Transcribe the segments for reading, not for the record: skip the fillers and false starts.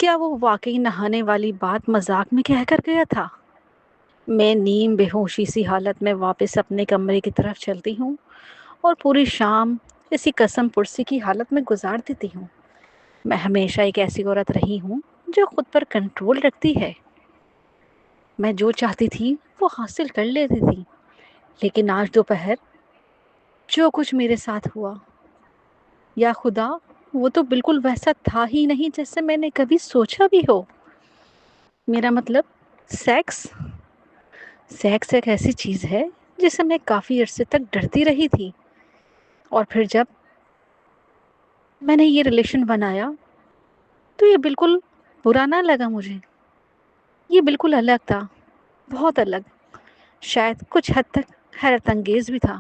کیا وہ واقعی نہانے والی بات مذاق میں کہہ کر گیا تھا؟ میں نیم بے ہوشی سی حالت میں واپس اپنے کمرے کی طرف چلتی ہوں اور پوری شام اسی قسم پرسی کی حالت میں گزار دیتی ہوں۔ میں ہمیشہ ایک ایسی عورت رہی ہوں جو خود پر کنٹرول رکھتی ہے۔ میں جو چاہتی تھی وہ حاصل کر لیتی تھی، لیکن آج دوپہر جو کچھ میرے ساتھ ہوا، یا خدا، وہ تو بالکل ویسا تھا ہی نہیں جیسے میں نے کبھی سوچا بھی ہو۔ میرا مطلب سیکس سیکس ایک ایسی چیز ہے جسے میں کافی عرصے تک ڈرتی رہی تھی، اور پھر جب میں نے یہ ریلیشن بنایا تو یہ بالکل برا نہ لگا مجھے۔ یہ بالکل الگ تھا، بہت الگ، شاید کچھ حد تک حیرت انگیز بھی تھا۔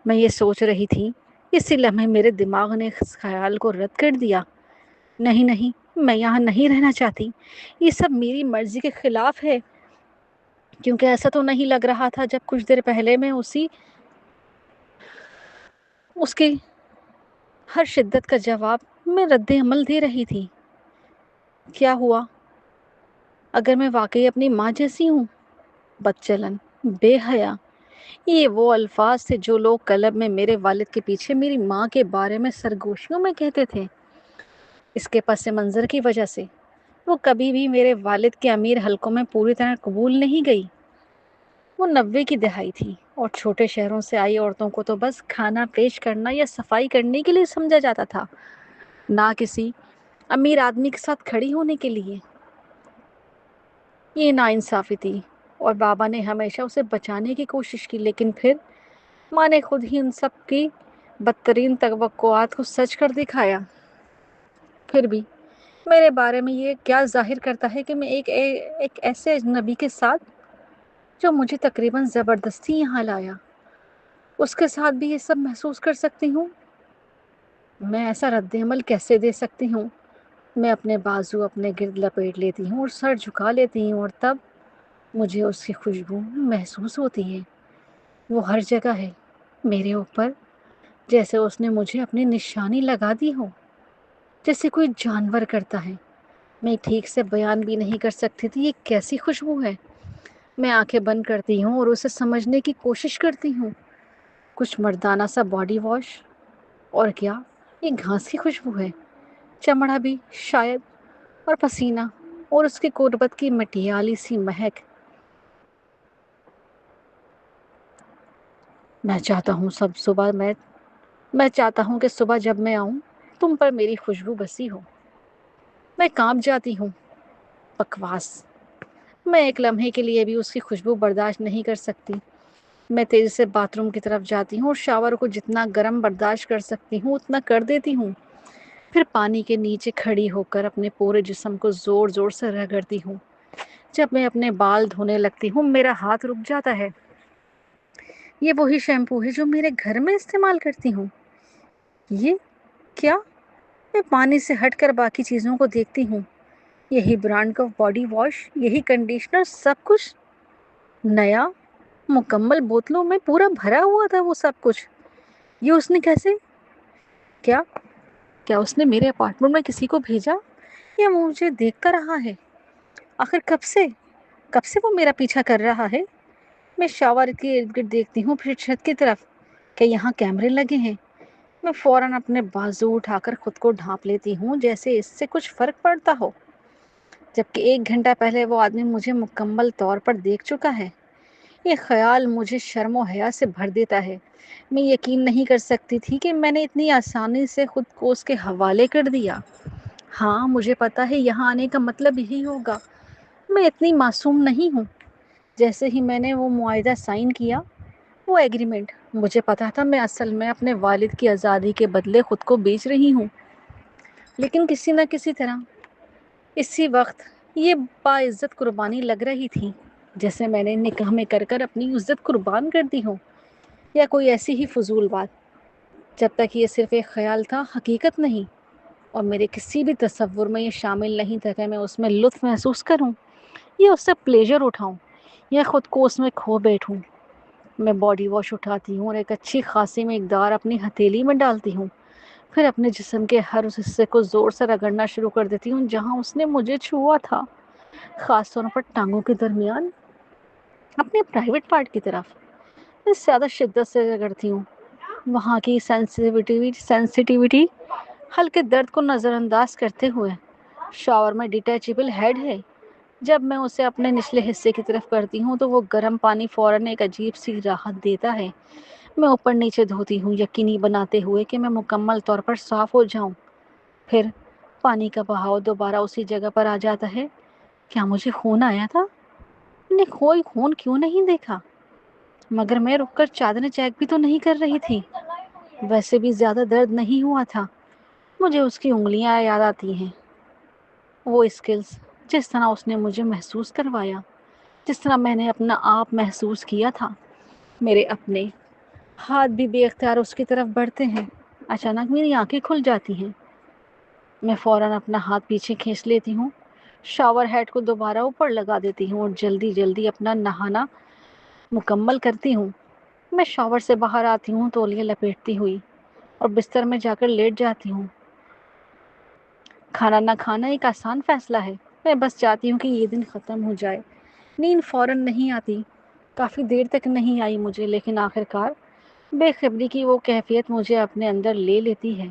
میں یہ سوچ رہی تھی، اسی لمحے میرے دماغ نے اس خیال کو رد کر دیا، نہیں نہیں، میں یہاں نہیں رہنا چاہتی، یہ سب میری مرضی کے خلاف ہے۔ کیونکہ ایسا تو نہیں لگ رہا تھا جب کچھ دیر پہلے میں اس کی ہر شدت کا جواب میں رد عمل دے رہی تھی۔ کیا ہوا اگر میں واقعی اپنی ماں جیسی ہوں؟ بدچلن، بے حیا، یہ وہ الفاظ تھے جو لوگ کلب میں میرے والد کے پیچھے میری ماں کے بارے میں سرگوشیوں میں کہتے تھے۔ اس کے پس منظر کی وجہ سے وہ کبھی بھی میرے والد کے امیر حلقوں میں پوری طرح قبول نہیں گئی۔ وہ 90 کی دہائی تھی اور چھوٹے شہروں سے آئی عورتوں کو تو بس کھانا پیش کرنا یا صفائی کرنے کے لیے سمجھا جاتا تھا، نہ کسی امیر آدمی کے ساتھ کھڑی ہونے کے لیے۔ یہ ناانصافی تھی اور بابا نے ہمیشہ اسے بچانے کی کوشش کی، لیکن پھر ماں نے خود ہی ان سب کی بدترین توقعات کو سچ کر دکھایا۔ پھر بھی میرے بارے میں یہ کیا ظاہر کرتا ہے کہ میں ایک ایسے اجنبی کے ساتھ جو مجھے تقریباً زبردستی یہاں لایا، اس کے ساتھ بھی یہ سب محسوس کر سکتی ہوں؟ میں ایسا رد عمل کیسے دے سکتی ہوں؟ میں اپنے بازو اپنے گرد لپیٹ لیتی ہوں اور سر جھکا لیتی ہوں، اور تب مجھے اس کی خوشبو محسوس ہوتی ہے۔ وہ ہر جگہ ہے، میرے اوپر، جیسے اس نے مجھے اپنی نشانی لگا دی ہو، جیسے کوئی جانور کرتا ہے۔ میں ٹھیک سے بیان بھی نہیں کر سکتی تھی یہ کیسی خوشبو ہے۔ میں آنکھیں بند کرتی ہوں اور اسے سمجھنے کی کوشش کرتی ہوں۔ کچھ مردانہ سا باڈی واش، اور کیا یہ گھاس کی خوشبو ہے، چمڑا بھی شاید، اور پسینہ، اور اس کی قربت کی مٹیالی سی مہک۔ میں چاہتا ہوں کہ صبح جب میں آؤں تم پر میری خوشبو بسی ہو۔ میں کانپ جاتی ہوں۔ بکواس، میں ایک لمحے کے لیے بھی اس کی خوشبو برداشت نہیں کر سکتی۔ میں تیزی سے باتھ روم کی طرف جاتی ہوں اور شاور کو جتنا گرم برداشت کر سکتی ہوں اتنا کر دیتی ہوں۔ پھر پانی کے نیچے کھڑی ہو کر اپنے پورے جسم کو زور زور سے رگڑتی ہوں۔ جب میں اپنے بال دھونے لگتی ہوں میرا ہاتھ رک جاتا ہے۔ یہ وہی شیمپو ہے جو میرے گھر میں استعمال کرتی ہوں۔ یہ کیا؟ میں پانی سے ہٹ کر باقی چیزوں کو دیکھتی ہوں۔ یہی برانڈ کا باڈی واش، یہی کنڈیشنر، سب کچھ نیا، مکمل بوتلوں میں پورا بھرا ہوا تھا وہ سب کچھ۔ یہ اس نے کیسے؟ کیا اس نے میرے اپارٹمنٹ میں کسی کو بھیجا، یا وہ مجھے دیکھتا رہا ہے؟ آخر کب سے وہ میرا پیچھا کر رہا ہے؟ میں شاور کے ارد گرد دیکھتی ہوں، پھر چھت کی طرف کہ یہاں کیمرے لگے ہیں۔ میں فوراً اپنے بازو اٹھا کر خود کو ڈھانپ لیتی ہوں جیسے اس سے کچھ فرق پڑتا ہو، جبکہ 1 گھنٹہ پہلے وہ آدمی مجھے مکمل طور پر دیکھ چکا ہے۔ یہ خیال مجھے شرم و حیا سے بھر دیتا ہے۔ میں یقین نہیں کر سکتی تھی کہ میں نے اتنی آسانی سے خود کو اس کے حوالے کر دیا۔ ہاں، مجھے پتا ہے یہاں آنے کا مطلب یہی ہوگا۔ میں اتنی معصوم نہیں ہوں۔ جیسے ہی میں نے وہ معاہدہ سائن کیا، وہ ایگریمنٹ، مجھے پتا تھا میں اصل میں اپنے والد کی آزادی کے بدلے خود کو بیچ رہی ہوں۔ لیکن کسی نہ کسی طرح اسی وقت یہ باعزت قربانی لگ رہی تھی، جیسے میں نے نکاح میں کر اپنی عزت قربان کر دی ہو، یا کوئی ایسی ہی فضول بات۔ جب تک یہ صرف ایک خیال تھا، حقیقت نہیں، اور میرے کسی بھی تصور میں یہ شامل نہیں تھا کہ میں اس میں لطف محسوس کروں، یا اس سے پلیجر اٹھاؤں، یا خود کو اس میں کھو بیٹھوں۔ میں باڈی واش اٹھاتی ہوں اور ایک اچھی خاصی مقدار اپنی ہتھیلی میں ڈالتی ہوں۔ پھر اپنے جسم کے ہر اس حصے کو زور سے رگڑنا شروع کر دیتی ہوں جہاں اس نے مجھے چھوا تھا، خاص طور پر ٹانگوں کے درمیان، اپنے پرائیویٹ پارٹ کی طرف میں زیادہ شدت سے رگڑتی ہوں۔ وہاں کی سینسیٹیوٹی ہلکے درد کو نظر انداز کرتے ہوئے، شاور میں ڈیٹیچیبل ہیڈ ہے، جب میں اسے اپنے نچلے حصے کی طرف کرتی ہوں تو وہ گرم پانی فوراً ایک عجیب سی راحت دیتا ہے۔ میں اوپر نیچے دھوتی ہوں، یقینی بناتے ہوئے کہ میں مکمل طور پر صاف ہو جاؤں۔ پھر پانی کا بہاؤ دوبارہ اسی جگہ پر آ جاتا ہے۔ کیا مجھے خون آیا تھا؟ میں نے کوئی خون کیوں نہیں دیکھا؟ مگر میں رک کر چادریں چیک بھی تو نہیں کر رہی تھی۔ ویسے بھی زیادہ درد نہیں ہوا تھا۔ مجھے اس کی انگلیاں یاد آتی ہیں، وہ اسکلز، جس طرح اس نے مجھے محسوس کروایا، جس طرح میں نے اپنا آپ محسوس کیا تھا۔ میرے اپنے ہاتھ بھی بے اختیار اس کی طرف بڑھتے ہیں۔ اچانک میری آنکھیں کھل جاتی ہیں۔ میں فوراً اپنا ہاتھ پیچھے کھینچ لیتی ہوں، شاور ہیڈ کو دوبارہ اوپر لگا دیتی ہوں اور جلدی جلدی اپنا نہانا مکمل کرتی ہوں۔ میں شاور سے باہر آتی ہوں تولیہ لپیٹتی ہوئی اور بستر میں جا کر لیٹ جاتی ہوں۔ کھانا نہ کھانا ایک آسان فیصلہ ہے۔ میں بس چاہتی ہوں کہ یہ دن ختم ہو جائے۔ نیند فوراً نہیں آتی، کافی دیر تک نہیں آئی مجھے، لیکن آخر کار بے خبری کی وہ کیفیت مجھے اپنے اندر لے لیتی ہے۔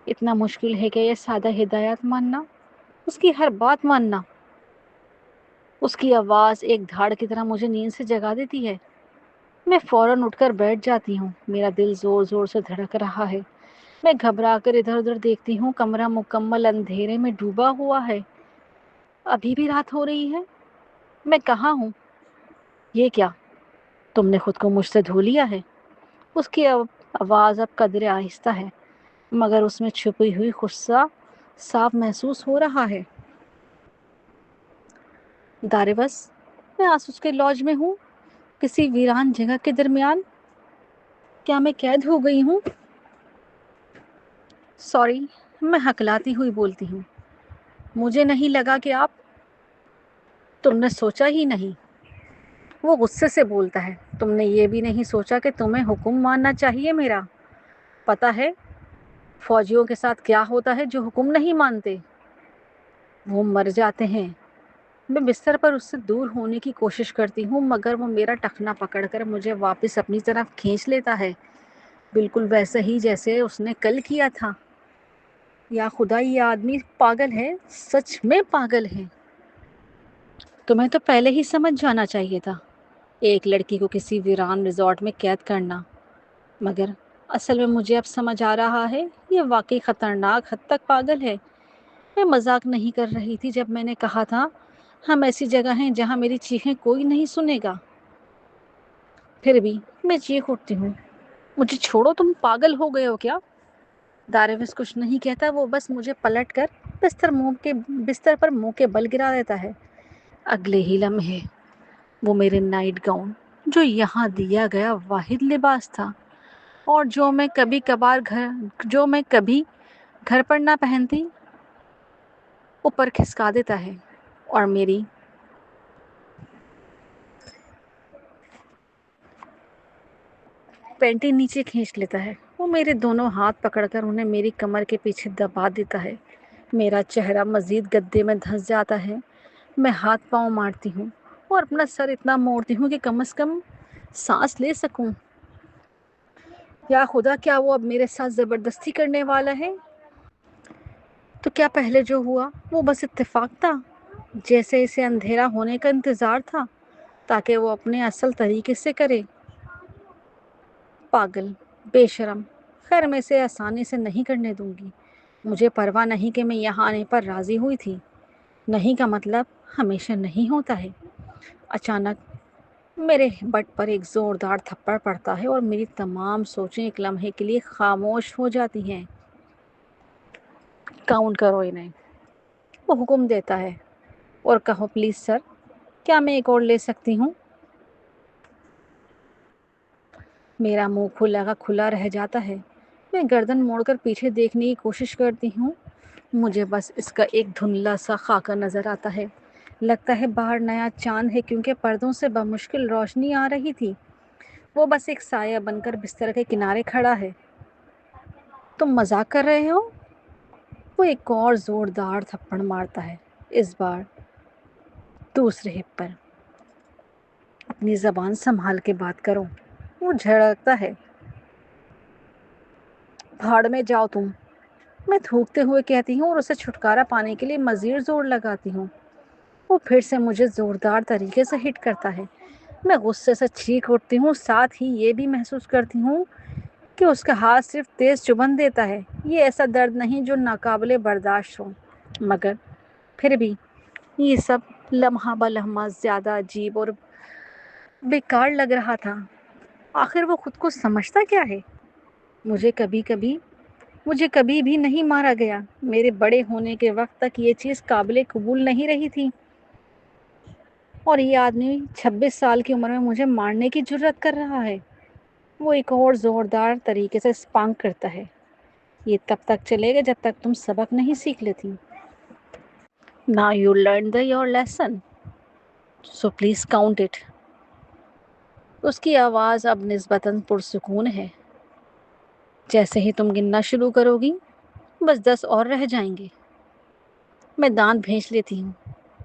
اتنا مشکل ہے کہ یہ سادہ ہدایات ماننا، اس کی ہر بات ماننا۔ اس کی آواز ایک دھاڑ کی طرح مجھے نیند سے جگا دیتی ہے۔ میں فوراً اٹھ کر بیٹھ جاتی ہوں۔ میرا دل زور زور سے دھڑک رہا ہے۔ میں گھبرا کر ادھر ادھر دیکھتی ہوں۔ کمرہ مکمل اندھیرے میں ڈوبا ہوا ہے۔ ابھی بھی رات ہو رہی ہے۔ میں کہاں ہوں؟ یہ کیا؟ تم نے خود کو مجھ سے دھو لیا ہے؟ اس کی آواز اب قدرے آہستہ ہے، مگر اس میں چھپی ہوئی غصہ صاف محسوس ہو رہا ہے۔ داروس، میں آسوس کے لاج میں ہوں، کسی ویران جگہ کے درمیان۔ کیا میں قید ہو گئی ہوں؟ سوری، میں ہکلاتی ہوئی بولتی ہوں۔ مجھے نہیں لگا کہ تم نے سوچا ہی نہیں۔ وہ غصے سے بولتا ہے۔ تم نے یہ بھی نہیں سوچا کہ تمہیں حکم ماننا چاہیے میرا؟ پتہ ہے فوجیوں کے ساتھ کیا ہوتا ہے جو حکم نہیں مانتے؟ وہ مر جاتے ہیں۔ میں بستر پر اس سے دور ہونے کی کوشش کرتی ہوں، مگر وہ میرا ٹخنا پکڑ کر مجھے واپس اپنی طرف کھینچ لیتا ہے، بالکل ویسے ہی جیسے اس نے کل کیا تھا۔ یا خدا، یہ آدمی پاگل ہے، سچ میں پاگل ہے۔ تمہیں تو پہلے ہی سمجھ جانا چاہیے تھا، ایک لڑکی کو کسی ویران ریزورٹ میں قید کرنا۔ مگر اصل میں مجھے اب سمجھ آ رہا ہے، یہ واقعی خطرناک حد تک پاگل ہے۔ میں مذاق نہیں کر رہی تھی جب میں نے کہا تھا ہم ایسی جگہ ہیں جہاں میری چیخیں کوئی نہیں سنے گا۔ پھر بھی میں چیخ اٹھتی ہوں، مجھے چھوڑو، تم پاگل ہو گئے ہو کیا؟ داروس کچھ نہیں کہتا، وہ بس مجھے پلٹ کر بستر پر منہ کے بل گرا دیتا ہے۔ اگلے ہی لمحے وہ میرے نائٹ گاؤن، جو یہاں دیا گیا واحد لباس تھا اور جو میں کبھی گھر پر نہ پہنتی، اوپر کھسکا دیتا ہے اور میری پینٹی نیچے کھینچ لیتا ہے۔ وہ میرے دونوں ہاتھ پکڑ کر انہیں میری کمر کے پیچھے دبا دیتا ہے۔ میرا چہرہ مزید گدے میں دھنس جاتا ہے۔ میں ہاتھ پاؤں مارتی ہوں اور اپنا سر اتنا موڑتی ہوں کہ کم از کم سانس لے سکوں۔ یا خدا، کیا وہ اب میرے ساتھ زبردستی کرنے والا ہے؟ تو کیا پہلے جو ہوا وہ بس اتفاق تھا، جیسے اسے اندھیرا ہونے کا انتظار تھا تاکہ وہ اپنے اصل طریقے سے کرے؟ پاگل، بے شرم، خیر میں اسے آسانی سے نہیں کرنے دوں گی۔ مجھے پرواہ نہیں کہ میں یہاں آنے پر راضی ہوئی تھی۔ نہیں کا مطلب ہمیشہ نہیں ہوتا ہے۔ اچانک میرے بٹ پر ایک زوردار تھپڑ پڑتا ہے اور میری تمام سوچیں ایک لمحے کے لیے خاموش ہو جاتی ہیں۔ کاؤنٹ کرو انہیں، وہ حکم دیتا ہے، اور کہو پلیز سر، کیا میں ایک اور لے سکتی ہوں؟ میرا منہ کھلا کا کھلا رہ جاتا ہے۔ میں گردن موڑ کر پیچھے دیکھنے کی کوشش کرتی ہوں۔ مجھے بس اس کا ایک دھندلا سا خاکہ نظر آتا ہے۔ لگتا ہے باہر نیا چاند ہے، کیونکہ پردوں سے بمشکل روشنی آ رہی تھی۔ وہ بس ایک سایہ بن کر بستر کے کنارے کھڑا ہے۔ تم مذاق کر رہے ہو؟ وہ ایک اور زوردار تھپڑ مارتا ہے، اس بار دوسرے ہپ پر۔ اپنی زبان سنبھال کے بات کرو، وہ جھڑکتا ہے۔ بھاڑ میں جاؤ تم، میں تھوکتے ہوئے کہتی ہوں اور اسے چھٹکارا پانے کے لیے مزید زور لگاتی ہوں۔ وہ پھر سے مجھے زوردار طریقے سے ہٹ کرتا ہے۔ میں غصے سے چیخ اٹھتی ہوں، ساتھ ہی یہ بھی محسوس کرتی ہوں کہ اس کا ہاتھ صرف تیز چبھن دیتا ہے۔ یہ ایسا درد نہیں جو ناقابل برداشت ہو، مگر پھر بھی یہ سب لمحہ بلمحہ زیادہ عجیب اور بیکار لگ رہا تھا۔ آخر وہ خود کو سمجھتا کیا ہے؟ مجھے کبھی بھی نہیں مارا گیا۔ میرے بڑے ہونے کے وقت تک یہ چیز قابل قبول نہیں رہی تھی، اور یہ آدمی 26 سال کی عمر میں مجھے مارنے کی جرات کر رہا ہے۔ وہ ایک اور زوردار طریقے سے اسپانک کرتا ہے۔ یہ تب تک چلے گا جب تک تم سبق نہیں سیکھ لیتی۔ Now you learned your lesson, so please count it. اس کی آواز اب نسبتاً پرسکون ہے۔ جیسے ہی تم گننا شروع کرو گی، بس 10 اور رہ جائیں گے۔ میں دانت بھینچ لیتی ہوں۔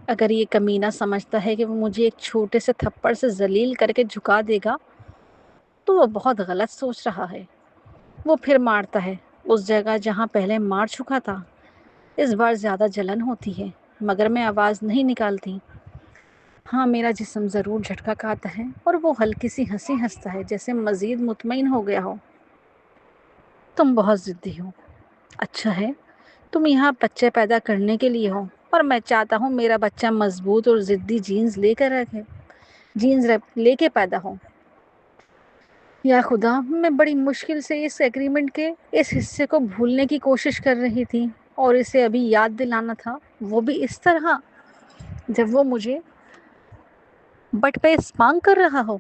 اگر یہ کمینہ سمجھتا ہے کہ وہ مجھے ایک چھوٹے سے تھپڑ سے ذلیل کر کے جھکا دے گا تو وہ بہت غلط سوچ رہا ہے۔ وہ پھر مارتا ہے، اس جگہ جہاں پہلے مار چکا تھا۔ اس بار زیادہ جلن ہوتی ہے، مگر میں آواز نہیں نکالتی۔ ہاں، میرا جسم ضرور جھٹکا کھاتا ہے اور وہ ہلکی سی ہنسی ہنستا ہے، جیسے مزید مطمئن ہو گیا ہو۔ تم بہت ضدی ہو۔ اچھا ہے، تم یہاں بچے پیدا کرنے کے لیے ہو، اور میں چاہتا ہوں میرا بچہ مضبوط اور ضدی جینز لے کے پیدا ہو۔ یا خدا، میں بڑی مشکل سے اس ایگریمنٹ کے اس حصے کو بھولنے کی کوشش کر رہی تھی، اور اسے ابھی یاد دلانا تھا، وہ بھی اس طرح جب وہ مجھے بٹ پہ اسپانک کر رہا ہو۔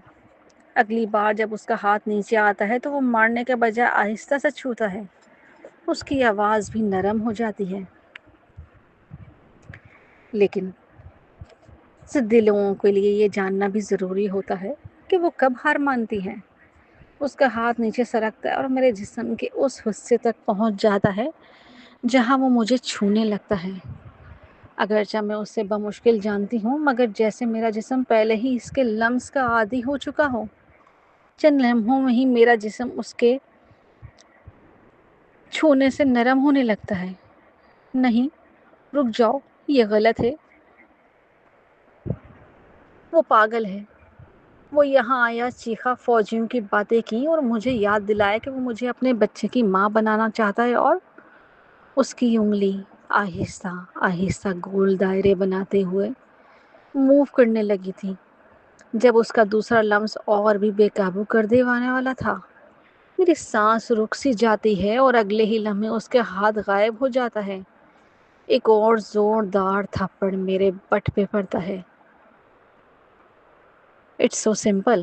اگلی بار جب اس کا ہاتھ نیچے آتا ہے تو وہ مارنے کے بجائے آہستہ سے چھوتا ہے۔ اس کی آواز بھی نرم ہو جاتی ہے۔ لیکن ضدی لوگوں کے لیے یہ جاننا بھی ضروری ہوتا ہے کہ وہ کب ہار مانتی ہیں۔ اس کا ہاتھ نیچے سرکتا ہے اور میرے جسم کے اس حصے تک پہنچ جاتا ہے جہاں وہ مجھے چھونے لگتا ہے۔ اگرچہ میں اسے بمشکل جانتی ہوں، مگر جیسے میرا جسم پہلے ہی اس کے لمس کا عادی ہو چکا ہو۔ چند لمحوں میں ہی میرا جسم اس کے چھونے سے نرم ہونے لگتا ہے۔ نہیں، رک جاؤ، یہ غلط ہے۔ وہ پاگل ہے۔ وہ یہاں آیا، چیخا، فوجیوں کی باتیں کی اور مجھے یاد دلایا کہ وہ مجھے اپنے بچے کی ماں بنانا چاہتا ہے، اور اس کی انگلی آہستہ آہستہ گول دائرے بناتے ہوئے موو کرنے لگی تھی۔ جب اس کا دوسرا لمس اور بھی بے قابو کر دیوانے والا تھا، میری سانس رک سی جاتی ہے اور اگلے ہی لمحے اس کے ہاتھ غائب ہو جاتا ہے۔ ایک اور زوردار تھپڑ میرے بٹ پہ پڑتا ہے۔ اٹس سو سمپل،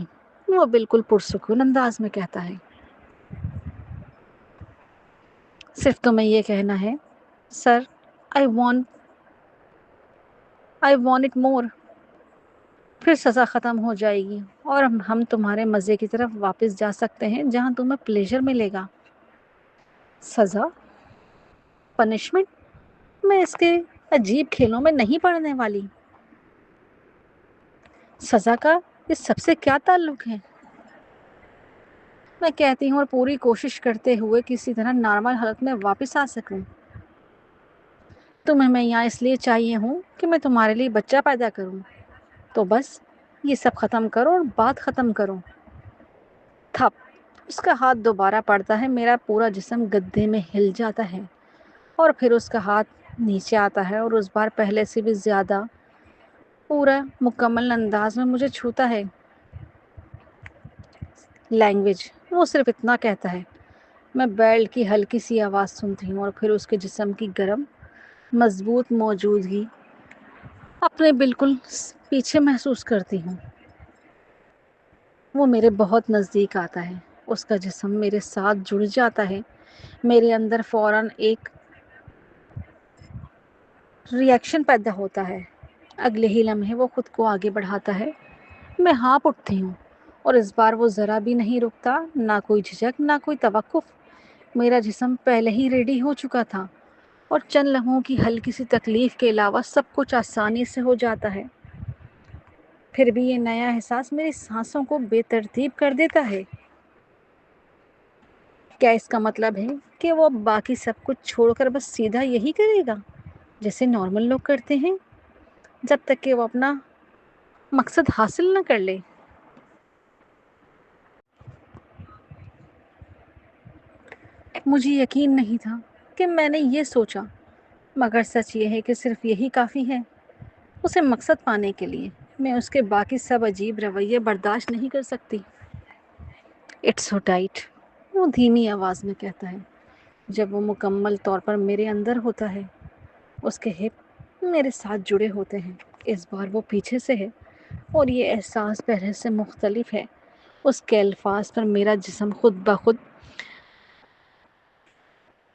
وہ بالکل پرسکون انداز میں کہتا ہے۔ صرف تمہیں یہ کہنا ہے، سر، آئی وانٹ اٹ مور۔ پھر سزا ختم ہو جائے گی اور ہم تمہارے مزے کی طرف واپس جا سکتے ہیں، جہاں تمہیں پلیزر ملے گا۔ سزا؟ پنشمنٹ؟ میں اس کے عجیب کھیلوں میں نہیں پڑنے والی۔ سزا کا اس سب سے کیا تعلق ہے؟ میں کہتی ہوں اور پوری کوشش کرتے ہوئے کسی طرح نارمل حالت میں واپس آ سکوں۔ تمہیں میں یہاں اس لیے چاہیے ہوں کہ میں تمہارے لیے بچہ پیدا کروں، تو بس یہ سب ختم کرو اور بات ختم کرو۔ تھپ! اس کا ہاتھ دوبارہ پڑتا ہے، میرا پورا جسم گدے میں ہل جاتا ہے، اور پھر اس کا ہاتھ نیچے آتا ہے اور اس بار پہلے سے بھی زیادہ پورا مکمل انداز میں مجھے چھوتا ہے۔ لینگویج، وہ صرف اتنا کہتا ہے۔ میں بیلٹ کی ہلکی سی آواز سنتی ہوں اور پھر اس کے جسم کی گرم مضبوط موجودگی اپنے بالکل پیچھے محسوس کرتی ہوں۔ وہ میرے بہت نزدیک آتا ہے، اس کا جسم میرے ساتھ جڑ جاتا ہے۔ میرے اندر فوراً ایک ریئیکشن پیدا ہوتا ہے۔ اگلے ہی لمحے وہ خود کو آگے بڑھاتا ہے۔ میں ہانپ اٹھتی ہوں، اور اس بار وہ ذرا بھی نہیں رکتا، نہ کوئی جھجک، نہ کوئی توقف۔ میرا جسم پہلے ہی ریڈی ہو چکا تھا اور چند لمحوں کی ہلکی سی تکلیف کے علاوہ سب کچھ آسانی سے ہو جاتا ہے۔ پھر بھی یہ نیا احساس میری سانسوں کو بے ترتیب کر دیتا ہے۔ کیا اس کا مطلب ہے کہ وہ اب باقی سب کچھ چھوڑ کر بس سیدھا یہی کرے گا جیسے نارمل لوگ کرتے ہیں، جب تک کہ وہ اپنا مقصد حاصل نہ کر لے؟ مجھے یقین نہیں تھا کہ میں نے یہ سوچا، مگر سچ یہ ہے کہ صرف یہی کافی ہے۔ اسے مقصد پانے کے لیے میں اس کے باقی سب عجیب رویے برداشت نہیں کر سکتی۔ اٹس سو ٹائٹ، وہ دھیمی آواز میں کہتا ہے جب وہ مکمل طور پر میرے اندر ہوتا ہے۔ اس کے ہپ میرے ساتھ جڑے ہوتے ہیں، اس بار وہ پیچھے سے ہے اور یہ احساس پہلے سے مختلف ہے۔ اس کے الفاظ پر میرا جسم خود بخود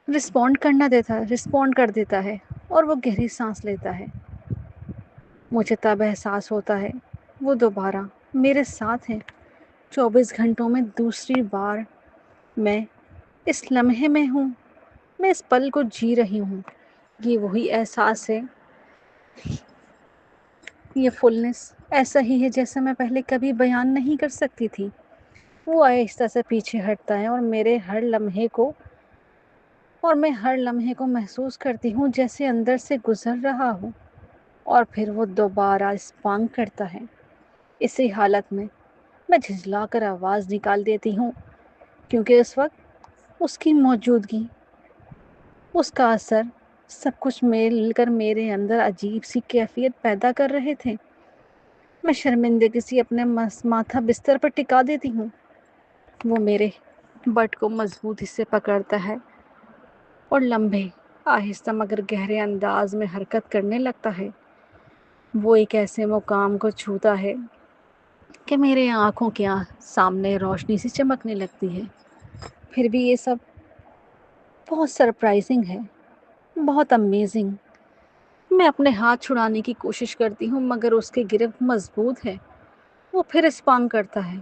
رسپونڈ کر دیتا ہے اور وہ گہری سانس لیتا ہے۔ مجھے تب احساس ہوتا ہے وہ دوبارہ میرے ساتھ ہیں، 24 گھنٹوں میں دوسری بار میں اس لمحے میں ہوں، میں اس پل کو جی رہی ہوں۔ یہ وہی احساس ہے، یہ فلنس ایسا ہی ہے جیسا میں پہلے کبھی بیان نہیں کر سکتی تھی۔ وہ آہستہ سے پیچھے ہٹتا ہے اور میں ہر لمحے کو محسوس کرتی ہوں جیسے اندر سے گزر رہا ہوں، اور پھر وہ دوبارہ اسپانگ کرتا ہے۔ اسی حالت میں میں جھجلا کر آواز نکال دیتی ہوں، کیونکہ اس وقت اس کی موجودگی، اس کا اثر، سب کچھ مل کر میرے اندر عجیب سی کیفیت پیدا کر رہے تھے۔ میں شرمندگی سے اپنے ماتھا بستر پر ٹکا دیتی ہوں۔ وہ میرے بٹ کو مضبوطی سے پکڑتا ہے اور لمبے، آہستہ مگر گہرے انداز میں حرکت کرنے لگتا ہے۔ وہ ایک ایسے مقام کو چھوتا ہے کہ میرے آنکھوں کے سامنے روشنی سی چمکنے لگتی ہے۔ پھر بھی یہ سب بہت سرپرائزنگ ہے، بہت امیزنگ۔ میں اپنے ہاتھ چھڑانے کی کوشش کرتی ہوں مگر اس کی گرفت مضبوط ہے۔ وہ پھر اسپانگ کرتا ہے،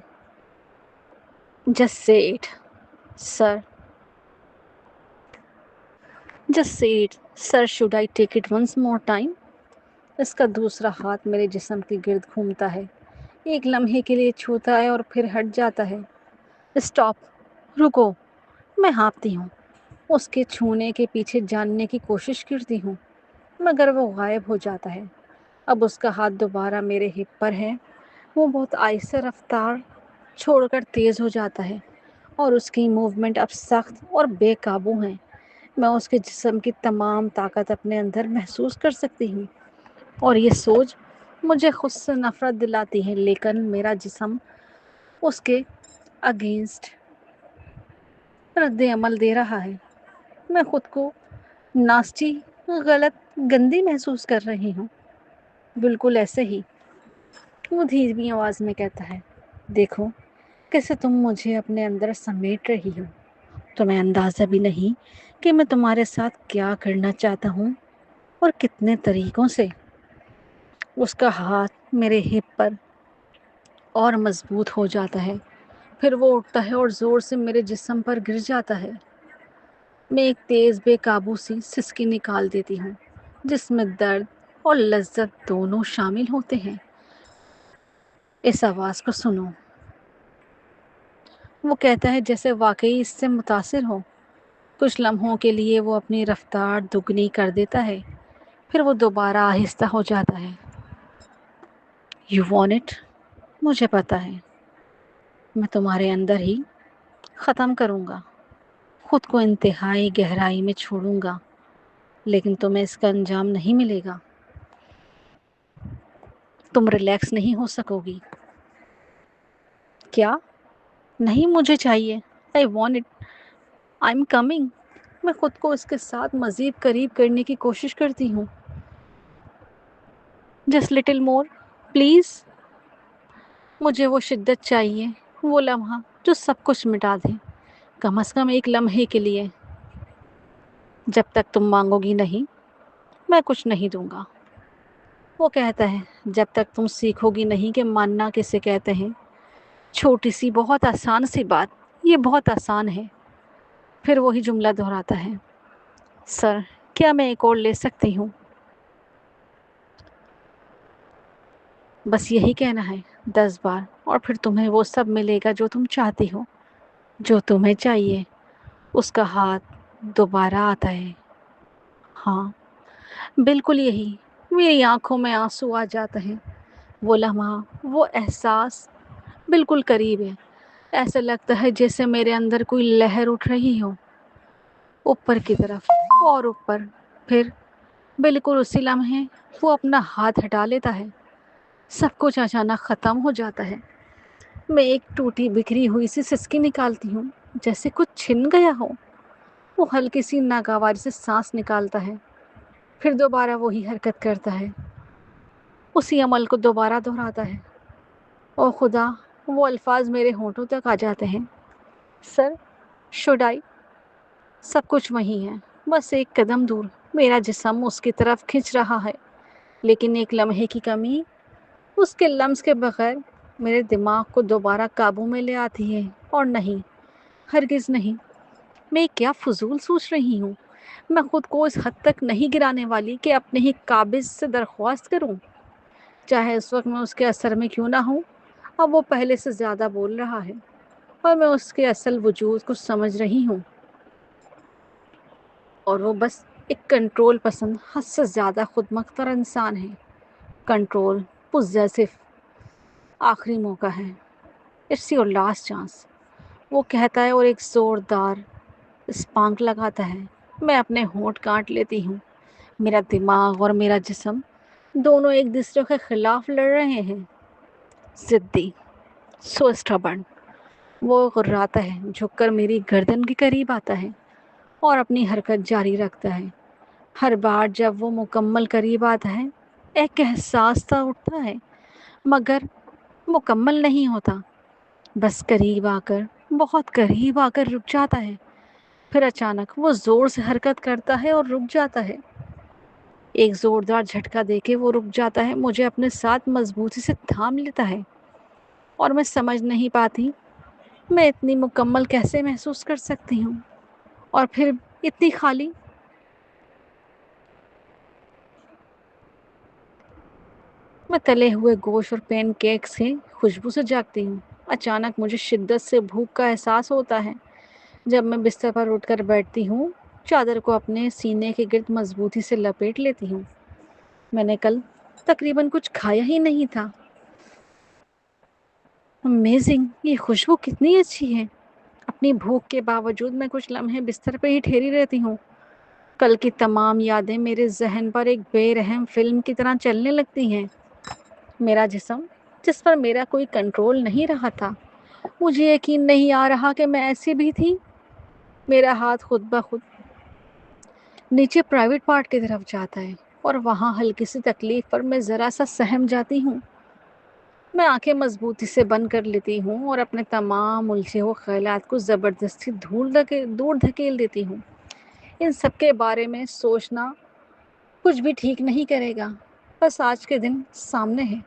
Just say it, sir. Just say it, sir. Should I take it once more time? اس کا دوسرا ہاتھ میرے جسم کے گرد گھومتا ہے، ایک لمحے کے لیے چھوتا ہے اور پھر ہٹ جاتا ہے۔ اسٹاپ، رکو۔ میں ہانپتی ہوں، اس کے چھونے کے پیچھے جاننے کی کوشش کرتی ہوں، مگر وہ غائب ہو جاتا ہے۔ اب اس کا ہاتھ دوبارہ میرے ہپ پر ہے۔ وہ بہت آہستہ رفتار چھوڑ کر تیز ہو جاتا ہے اور اس کی موومنٹ اب سخت اور بے قابو ہیں۔ میں اس کے جسم کی تمام طاقت اپنے اندر محسوس کر سکتی ہوں، اور یہ سوچ مجھے خود سے نفرت دلاتی ہے، لیکن میرا جسم اس کے اگینسٹ رد عمل دے رہا ہے۔ میں خود کو ناسٹی، غلط، گندی محسوس کر رہی ہوں، بالکل ایسے ہی۔ وہ دھیمی آواز میں کہتا ہے، دیکھو کیسے تم مجھے اپنے اندر سمیٹ رہی ہو۔ تمہیں اندازہ بھی نہیں کہ میں تمہارے ساتھ کیا کرنا چاہتا ہوں اور کتنے طریقوں سے۔ اس کا ہاتھ میرے ہپ پر اور مضبوط ہو جاتا ہے، پھر وہ اٹھتا ہے اور زور سے میرے جسم پر گر جاتا ہے۔ میں ایک تیز بے قابو سی سسکی نکال دیتی ہوں جس میں درد اور لذت دونوں شامل ہوتے ہیں۔ اس آواز کو سنو، وہ کہتا ہے جیسے واقعی اس سے متاثر ہو۔ کچھ لمحوں کے لیے وہ اپنی رفتار دگنی کر دیتا ہے، پھر وہ دوبارہ آہستہ ہو جاتا ہے۔ You want it? مجھے پتا ہے، میں تمہارے اندر ہی ختم کروں گا، خود کو انتہائی گہرائی میں چھوڑوں گا، لیکن تمہیں اس کا انجام نہیں ملے گا۔ تم ریلیکس نہیں ہو سکو گی۔ کیا؟ نہیں، مجھے چاہیے۔ I want it, I am coming. میں خود کو اس کے ساتھ مزید قریب کرنے کی کوشش کرتی ہوں۔ Just little more please. مجھے وہ شدت چاہیے، وہ لمحہ جو سب کچھ مٹا دے، کم از کم ایک لمحے کے لیے۔ جب تک تم مانگو گی نہیں، میں کچھ نہیں دوں گا، وہ کہتا ہے۔ جب تک تم سیکھو گی نہیں کہ ماننا کسے کہتے ہیں۔ چھوٹی سی، بہت آسان سی بات، یہ بہت آسان ہے۔ پھر وہی جملہ دہراتا ہے، سر کیا میں ایک اور لے سکتی ہوں؟ بس یہی کہنا ہے 10 بار، اور پھر تمہیں وہ سب ملے گا جو تم چاہتی ہو، جو تمہیں چاہیے۔ اس کا ہاتھ دوبارہ آتا ہے۔ ہاں بالکل یہی۔ میری آنکھوں میں آنسو آ جاتے ہیں۔ وہ لمحہ، وہ احساس بالکل قریب ہے۔ ایسا لگتا ہے جیسے میرے اندر کوئی لہر اٹھ رہی ہو، اوپر کی طرف اور اوپر۔ پھر بالکل اسی لمحے وہ اپنا ہاتھ ہٹا لیتا ہے۔ سب کچھ اچانک ختم ہو جاتا ہے۔ میں ایک ٹوٹی بکھری ہوئی سی سسکی نکالتی ہوں، جیسے کچھ چھن گیا ہو۔ وہ ہلکی سی ناگواری سے سانس نکالتا ہے، پھر دوبارہ وہی حرکت کرتا ہے، اسی عمل کو دوبارہ دہراتا ہے۔ او خدا، وہ الفاظ میرے ہونٹوں تک آ جاتے ہیں، سر، شوڈ آئی؟ سب کچھ وہیں ہے، بس ایک قدم دور۔ میرا جسم اس کی طرف کھنچ رہا ہے، لیکن ایک لمحے کی کمی اس کے لمس کے بغیر میرے دماغ کو دوبارہ قابو میں لے آتی ہے۔ اور نہیں، ہرگز نہیں، میں کیا فضول سوچ رہی ہوں۔ میں خود کو اس حد تک نہیں گرانے والی کہ اپنے ہی قابض سے درخواست کروں، چاہے اس وقت میں اس کے اثر میں کیوں نہ ہوں۔ اب وہ پہلے سے زیادہ بول رہا ہے، اور میں اس کے اصل وجود کو سمجھ رہی ہوں، اور وہ بس ایک کنٹرول پسند، حد سے زیادہ خود مختار انسان ہے۔ کنٹرول پوزیسو، آخری موقع ہے، اٹس یور لاسٹ چانس، وہ کہتا ہے اور ایک زوردار اسپانک لگاتا ہے۔ میں اپنے ہونٹ کاٹ لیتی ہوں۔ میرا دماغ اور میرا جسم دونوں ایک دوسرے کے خلاف لڑ رہے ہیں۔ ضدی، سو اسٹبرن، وہ غراتا ہے، جھک کر میری گردن کے قریب آتا ہے اور اپنی حرکت جاری رکھتا ہے۔ ہر بار جب وہ مکمل قریب آتا ہے، ایک احساس سا اٹھتا ہے، مگر مکمل نہیں ہوتا، بس قریب آ کر، بہت قریب آ کر رک جاتا ہے۔ پھر اچانک وہ زور سے حرکت کرتا ہے اور رک جاتا ہے۔ ایک زوردار جھٹکا دے کے وہ رک جاتا ہے، مجھے اپنے ساتھ مضبوطی سے تھام لیتا ہے، اور میں سمجھ نہیں پاتی میں اتنی مکمل کیسے محسوس کر سکتی ہوں، اور پھر اتنی خالی۔ میں تلے ہوئے گوشت اور پین کیک سے خوشبو سے جاگتی ہوں۔ اچانک مجھے شدت سے بھوک کا احساس ہوتا ہے۔ جب میں بستر پر اٹھ کر بیٹھتی ہوں، چادر کو اپنے سینے کے گرد مضبوطی سے لپیٹ لیتی ہوں۔ میں نے کل تقریباً کچھ کھایا ہی نہیں تھا۔ امیزنگ، یہ خوشبو کتنی اچھی ہے۔ اپنی بھوک کے باوجود میں کچھ لمحے بستر پہ ہی ٹھہری رہتی ہوں۔ کل کی تمام یادیں میرے ذہن پر ایک بے رحم فلم کی طرح چلنے لگتی ہیں۔ میرا جسم، جس پر میرا کوئی کنٹرول نہیں رہا تھا، مجھے یقین نہیں آ رہا کہ میں ایسی بھی تھی۔ میرا ہاتھ خود بخود نیچے پرائیویٹ پارٹ کی طرف جاتا ہے، اور وہاں ہلکی سی تکلیف پر میں ذرا سا سہم جاتی ہوں۔ میں آنکھیں مضبوطی سے بند کر لیتی ہوں اور اپنے تمام الجھے ہوئے خیالات کو زبردستی دور دھکیل دیتی ہوں۔ ان سب کے بارے میں سوچنا کچھ بھی ٹھیک نہیں کرے گا۔ بس آج کے دن سامنے ہے،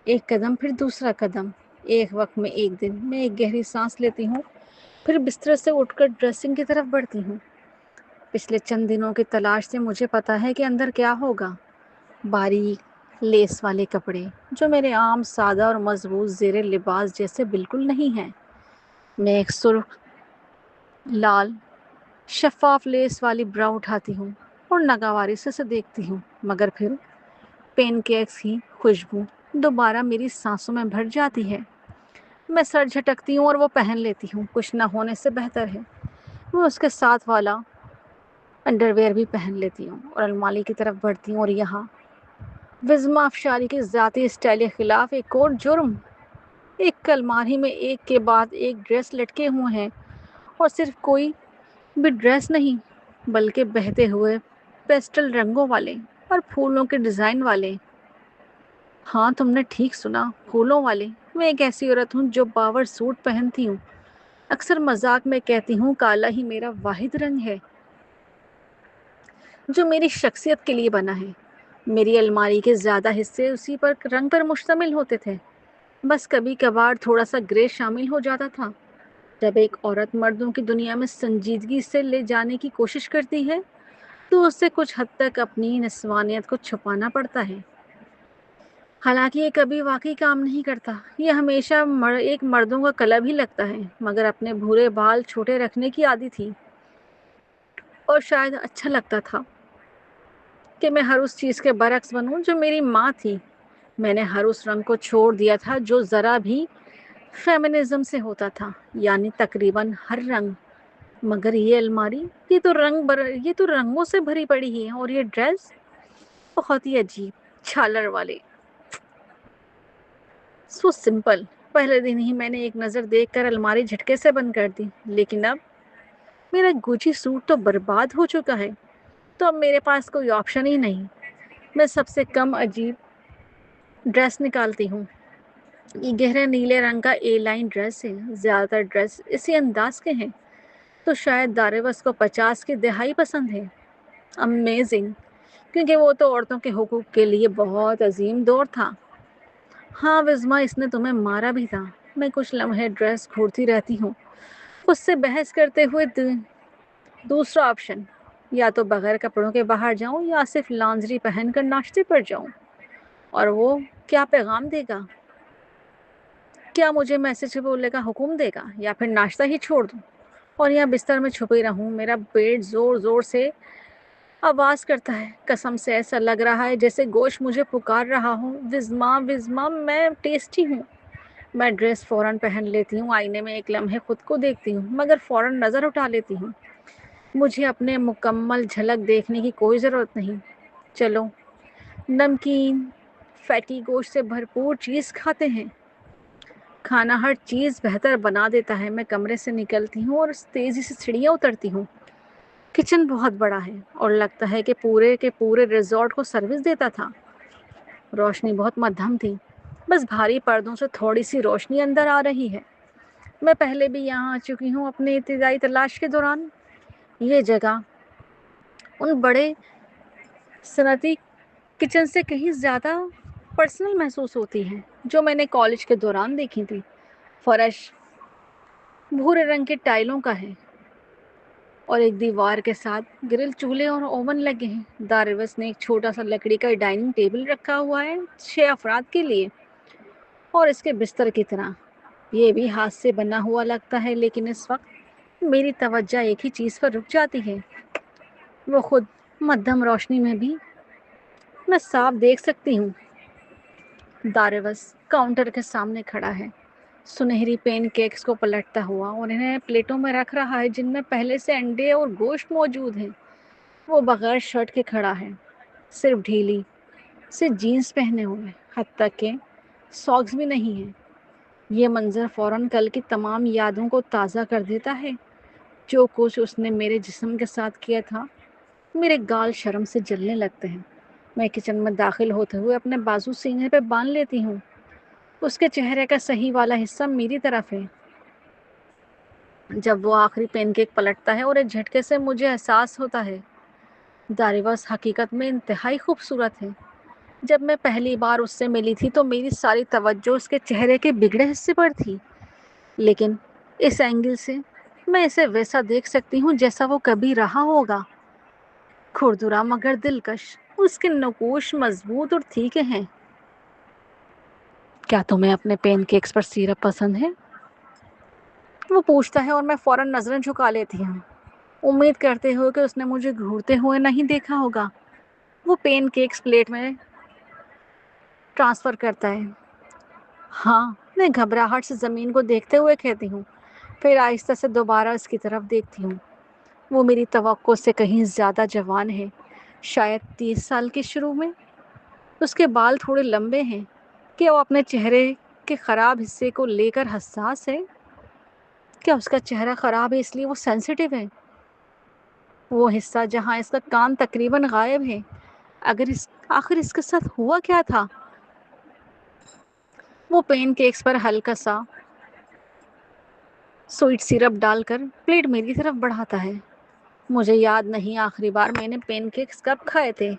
ایک قدم پھر دوسرا قدم، ایک وقت میں ایک دن۔ میں ایک گہری سانس لیتی ہوں، پھر بستر سے اٹھ کر ڈریسنگ کی طرف بڑھتی ہوں۔ پچھلے چند دنوں کی تلاش سے مجھے پتا ہے کہ اندر کیا ہوگا۔ باریک لیس والے کپڑے جو میرے عام سادہ اور مضبوط زیر لباس جیسے بالکل نہیں ہیں۔ میں ایک سرخ لال شفاف لیس والی برا اٹھاتی ہوں اور ناگواری سے اسے دیکھتی ہوں، مگر پھر پین کیکس کی خوشبو دوبارہ میری سانسوں میں بھر جاتی ہے۔ میں سر جھٹکتی ہوں اور وہ پہن لیتی ہوں۔ کچھ نہ ہونے سے بہتر ہے، میں اس کے ساتھ والا انڈر ویئر بھی پہن لیتی ہوں اور الماری کی طرف بڑھتی ہوں، اور یہاں وزما افشاری کے ذاتی اسٹائل کے خلاف ایک اور جرم۔ ایک الماری میں ایک کے بعد ایک ڈریس لٹکے ہوئے ہیں، اور صرف کوئی بھی ڈریس نہیں، بلکہ بہتے ہوئے پیسٹل رنگوں والے اور پھولوں کے ڈیزائن والے۔ ہاں تم نے ٹھیک سنا، پھولوں والے۔ میں ایک ایسی عورت ہوں جو باور سوٹ پہنتی ہوں۔ اکثر مذاق میں کہتی ہوں کالا ہی میرا واحد رنگ ہے جو میری شخصیت کے لیے بنا ہے۔ میری الماری کے زیادہ حصے اسی رنگ پر مشتمل ہوتے تھے، بس کبھی کبھار تھوڑا سا گرے شامل ہو جاتا تھا۔ جب ایک عورت مردوں کی دنیا میں سنجیدگی سے لے جانے کی کوشش کرتی ہے تو اسے کچھ حد تک اپنی نسوانیت کو چھپانا پڑتا ہے۔ حالانکہ یہ کبھی واقعی کام نہیں کرتا، یہ ہمیشہ ایک مردوں کا کلب ہی لگتا ہے، مگر اپنے بھورے بال چھوٹے رکھنے کی عادی تھی، اور شاید اچھا لگتا تھا کہ میں ہر اس چیز کے برعکس بنوں جو میری ماں تھی۔ میں نے ہر اس رنگ کو چھوڑ دیا تھا جو ذرا بھی فیمنزم سے ہوتا تھا، یعنی تقریباً ہر رنگ۔ مگر یہ الماری، یہ تو رنگوں سے بھری پڑی ہے، اور یہ ڈریس بہت ہی عجیب چھالر والے، سو سمپل۔ پہلے دن ہی میں نے ایک نظر دیکھ کر الماری جھٹکے سے بند کر دی، لیکن اب میرا گوچی سوٹ تو برباد ہو چکا ہے، تو اب میرے پاس کوئی آپشن ہی نہیں۔ میں سب سے کم عجیب ڈریس نکالتی ہوں۔ یہ گہرے نیلے رنگ کا اے لائن ڈریس ہے۔ زیادہ تر ڈریس اسی انداز کے ہیں، تو شاید داروس کو 50 کی دہائی پسند ہے۔ امیزنگ، کیونکہ وہ تو عورتوں کے حقوق کے لیے بہت عظیم دور تھا۔ ہاں وزما، اس نے تمہیں مارا بھی تھا۔ میں کچھ لمحے ڈریس گھورتی رہتی ہوں، اس سے بحث کرتے ہوئے۔ دوسرا آپشن، یا تو بغیر کپڑوں کے باہر جاؤں یا صرف لانجری پہن کر ناشتے پر جاؤں، اور وہ کیا پیغام دے گا؟ کیا مجھے میسج بولنے کا حکم دے گا، یا پھر ناشتہ ہی چھوڑ دوں اور یہاں بستر میں چھپی رہوں؟ میرا پیٹ زور زور سے آواز کرتا ہے، قسم سے ایسا لگ رہا ہے جیسے گوشت مجھے پکار رہا ہو۔ وزما وزما، میں ٹیسٹی ہوں۔ میں ڈریس فوراً پہن لیتی ہوں، آئینے میں ایک لمحے خود کو دیکھتی ہوں، مگر فوراً نظر اٹھا لیتی ہوں۔ مجھے اپنے مکمل جھلک دیکھنے کی کوئی ضرورت نہیں۔ چلو نمکین فیٹی گوشت سے بھرپور چیز کھاتے ہیں۔ کھانا ہر چیز بہتر بنا دیتا ہے۔ میں کمرے سے نکلتی ہوں اور تیزی سے سیڑھیاں اترتی ہوں۔ کچن بہت بڑا ہے اور لگتا ہے کہ پورے کے پورے ریزورٹ کو سروس دیتا تھا۔ روشنی بہت مدھم تھی، بس بھاری پردوں سے تھوڑی سی روشنی اندر آ رہی ہے۔ میں پہلے بھی یہاں آ چکی ہوں اپنی ابتدائی تلاش کے دوران۔ یہ جگہ ان بڑے صنعتی کچن سے کہیں زیادہ پرسنل محسوس ہوتی ہے جو میں نے کالج کے دوران دیکھی تھی۔ فرش بھورے رنگ کے ٹائلوں کا ہے اور ایک دیوار کے ساتھ گرل چولہے اور اوون لگے ہیں۔ داروس نے ایک چھوٹا سا لکڑی کا ڈائننگ ٹیبل رکھا ہوا ہے 6 افراد کے لیے، اور اس کے بستر کی طرح یہ بھی ہاتھ سے بنا ہوا لگتا ہے، لیکن اس وقت میری توجہ ایک ہی چیز پر رک جاتی ہے۔ وہ خود مدھم روشنی میں بھی میں صاف دیکھ سکتی ہوں۔ داروس کاؤنٹر کے سامنے کھڑا ہے، سنہری پین کیکس کو پلٹتا ہوا اور انہیں پلیٹوں میں رکھ رہا ہے جن میں پہلے سے انڈے اور گوشت موجود ہیں۔ وہ بغیر شرٹ کے کھڑا ہے، صرف ڈھیلی سے جینس پہنے ہوئے، حتیٰ کہ ساکس بھی نہیں ہیں۔ یہ منظر فوراً کل کی تمام یادوں کو تازہ کر دیتا ہے، جو کچھ اس نے میرے جسم کے ساتھ کیا تھا۔ میرے گال شرم سے جلنے لگتے ہیں۔ میں کچن میں داخل ہوتے ہوئے اپنے بازو سینے پہ باندھ لیتی ہوں۔ اس کے چہرے کا صحیح والا حصہ میری طرف ہے۔ جب وہ آخری پین کیک پلٹتا ہے اور ایک جھٹکے سے مجھے احساس ہوتا ہے داروس حقیقت میں انتہائی خوبصورت ہے۔ جب میں پہلی بار اس سے ملی تھی تو میری ساری توجہ اس کے چہرے کے بگڑے حصے پر تھی، لیکن اس اینگل سے میں اسے ویسا دیکھ سکتی ہوں جیسا وہ کبھی رہا ہوگا، کھردرا مگر دلکش۔ اس کے نقوش مضبوط اور تھیکے ہیں۔ کیا تمہیں اپنے پین کیکس پر سیرپ پسند ہے؟ وہ پوچھتا ہے اور میں فوراً نظریں جھکا لیتی ہوں، امید کرتے ہوئے کہ اس نے مجھے گھورتے ہوئے نہیں دیکھا ہوگا۔ وہ پین کیکس پلیٹ میں ٹرانسفر کرتا ہے۔ ہاں، میں گھبراہٹ سے زمین کو دیکھتے ہوئے کہتی ہوں، پھر آہستہ سے دوبارہ اس کی طرف دیکھتی ہوں۔ وہ میری توقع سے کہیں زیادہ جوان ہے، شاید 30 سال کے شروع میں۔ اس کے بال تھوڑے لمبے ہیں۔ کیا وہ اپنے چہرے کے خراب حصے کو لے کر حساس ہے؟ کیا اس کا چہرہ خراب ہے اس لیے وہ سینسیٹیو ہے؟ وہ حصہ جہاں اس کا کان تقریباً غائب ہے، آخر اس کے ساتھ ہوا کیا تھا؟ وہ پین کیکس پر ہلکا سا سویٹ سیرپ ڈال کر پلیٹ میری طرف بڑھاتا ہے۔ مجھے یاد نہیں آخری بار میں نے پین کیکس کب کھائے تھے۔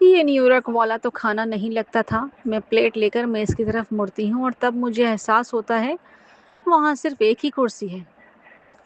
یہ نیو یارک والا تو کھانا نہیں لگتا تھا۔ میں پلیٹ لے کر میز کی طرف مڑتی ہوں اور تب مجھے احساس ہوتا ہے وہاں صرف ایک ہی کرسی ہے،